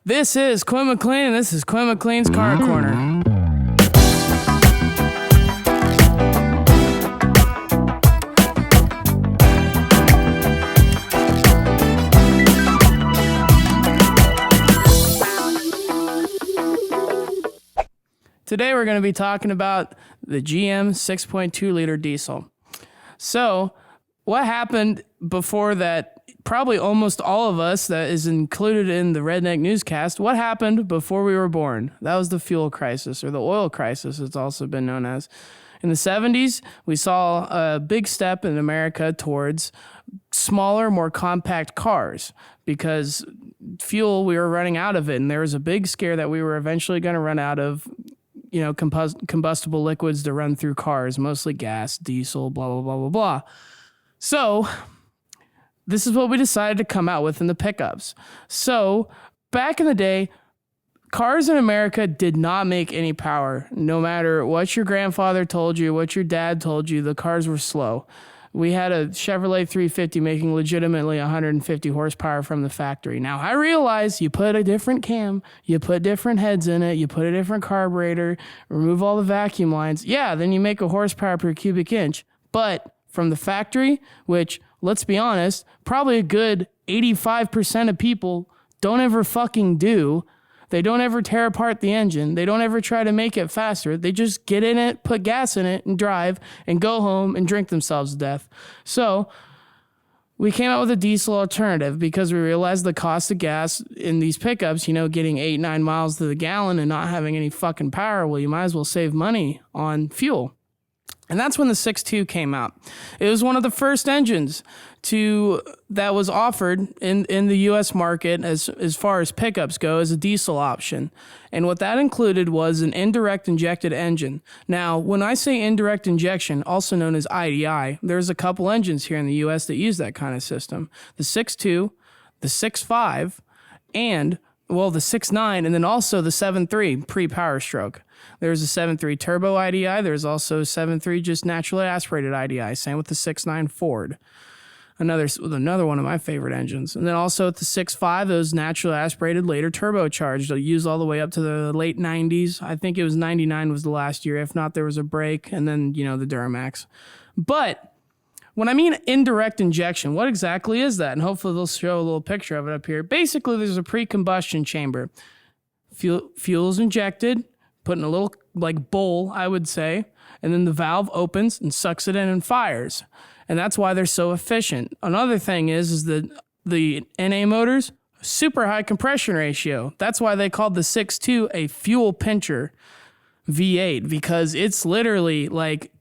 This is Quint McLean, and this is Quint McLean's Car Corner. Today we're going to be talking about the GM 6.2 liter diesel. So what happened before that? Probably almost all of us that is included in the Redneck Newscast. What happened before we were born? That was the fuel crisis, or the oil crisis, it's also been known as. In the 70s, we saw a big step in America towards smaller, more compact cars because fuel, we were running out of it. And there was a big scare that we were eventually going to run out of combustible liquids to run through cars, mostly gas, diesel, blah, blah, blah, blah, blah. So this is what we decided to come out with in the pickups. So back in the day, cars in America did not make any power. No matter what your grandfather told you, what your dad told you, the cars were slow. We had a Chevrolet 350 making legitimately 150 horsepower from the factory. Now, I realize you put a different cam, you put different heads in it, you put a different carburetor, remove all the vacuum lines. Yeah, then you make a horsepower per cubic inch. But from the factory, which, let's be honest, probably a good 85% of people don't ever fucking do. They don't ever tear apart the engine. They don't ever try to make it faster. They just get in it, put gas in it, and drive, and go home and drink themselves to death. So we came out with a diesel alternative because we realized the cost of gas in these pickups, getting 8-9 miles to the gallon and not having any fucking power, well, you might as well save money on fuel. And that's when the 6.2 came out. It was one of the first engines that was offered in the U.S. market as far as pickups go as a diesel option. And what that included was an indirect injected engine. Now, when I say indirect injection, also known as IDI, there's a couple engines here in the U.S. that use that kind of system. The 6.2, the 6.5, and the 6.9, and then also the 7.3 pre-Power Stroke. There's a 7.3 turbo IDI. There's also 7.3 just naturally aspirated IDI. Same with the 6.9 Ford. Another one of my favorite engines. And then also at the 6.5, those naturally aspirated, later turbocharged. They'll use all the way up to the late 90s. I think it was 99 was the last year. If not, there was a break. And then, the Duramax. But when I mean indirect injection, what exactly is that? And hopefully they'll show a little picture of it up here. Basically, there's a pre-combustion chamber. Fuel is injected, put in a little bowl, I would say, and then the valve opens and sucks it in and fires. And that's why they're so efficient. Another thing is that the NA motors, super high compression ratio. That's why they called the 6.2 a fuel pincher V8, because it's literally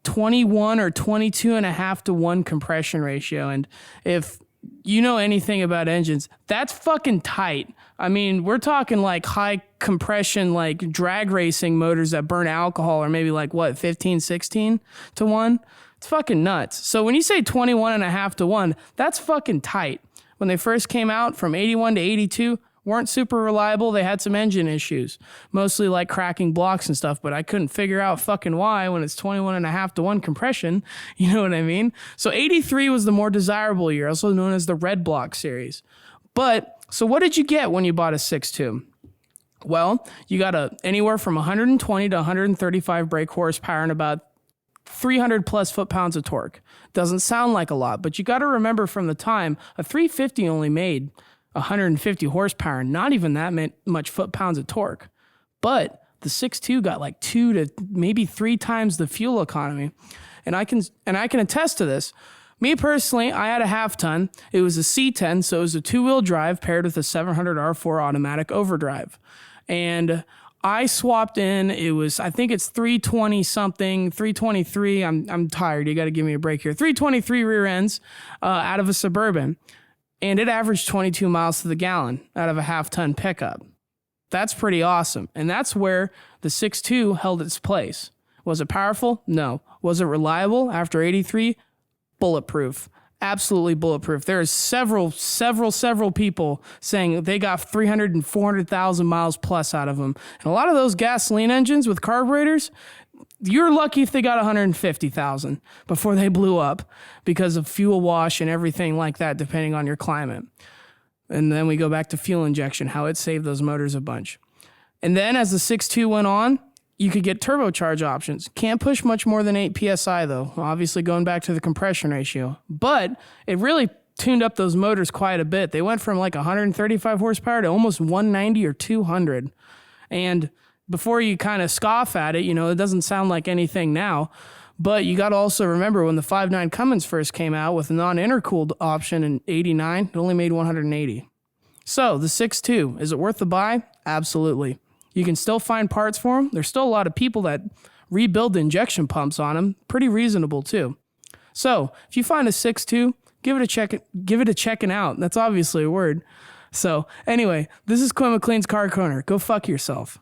21 or 22.5 to 1 compression ratio. And if you know anything about engines, that's fucking tight. I mean, we're talking high compression, drag racing motors that burn alcohol are maybe 15, 16 to 1. It's fucking nuts. So when you say 21.5 to 1, that's fucking tight. When they first came out from 81 to 82, weren't super reliable. They had some engine issues, mostly cracking blocks and stuff, but I couldn't figure out fucking why when it's 21.5 to 1 compression. You know what I mean? So 83 was the more desirable year, also known as the Red Block series. So what did you get when you bought a 6.2? Well, you got anywhere from 120 to 135 brake horsepower and about 300 plus foot-pounds of torque. Doesn't sound like a lot, but you got to remember from the time, a 350 only made 150 horsepower, not even that much foot-pounds of torque. But the 6.2 got 2 to maybe 3 times the fuel economy. And I can attest to this. Me personally, I had a half-ton. It was a C10, so it was a 2-wheel drive paired with a 700 R4 automatic overdrive. And I swapped in, I think it's 320 something, 323. I'm tired. You got to give me a break here. 323 rear ends out of a Suburban. And it averaged 22 miles to the gallon out of a half-ton pickup. That's pretty awesome. And that's where the 6.2 held its place. Was it powerful? No. Was it reliable after 83? Bulletproof. Absolutely bulletproof. There is several people saying they got 300 and 400,000 miles plus out of them. And a lot of those gasoline engines with carburetors, you're lucky if they got 150,000 before they blew up because of fuel wash and everything like that, depending on your climate. And then we go back to fuel injection, how it saved those motors a bunch. And then as the 6.2 went on, you could get turbocharge options. Can't push much more than 8 PSI though, obviously going back to the compression ratio. But it really tuned up those motors quite a bit. They went from like 135 horsepower to almost 190 or 200. And before you kind of scoff at it, it doesn't sound like anything now. But you got to also remember when the 5.9 Cummins first came out with a non-intercooled option in 89, it only made 180. So the 6.2, is it worth the buy? Absolutely. You can still find parts for them. There's still a lot of people that rebuild the injection pumps on them. Pretty reasonable too. So if you find a 6.2, give it a checking out. That's obviously a word. So anyway, this is Quint McLean's Car Corner. Go fuck yourself.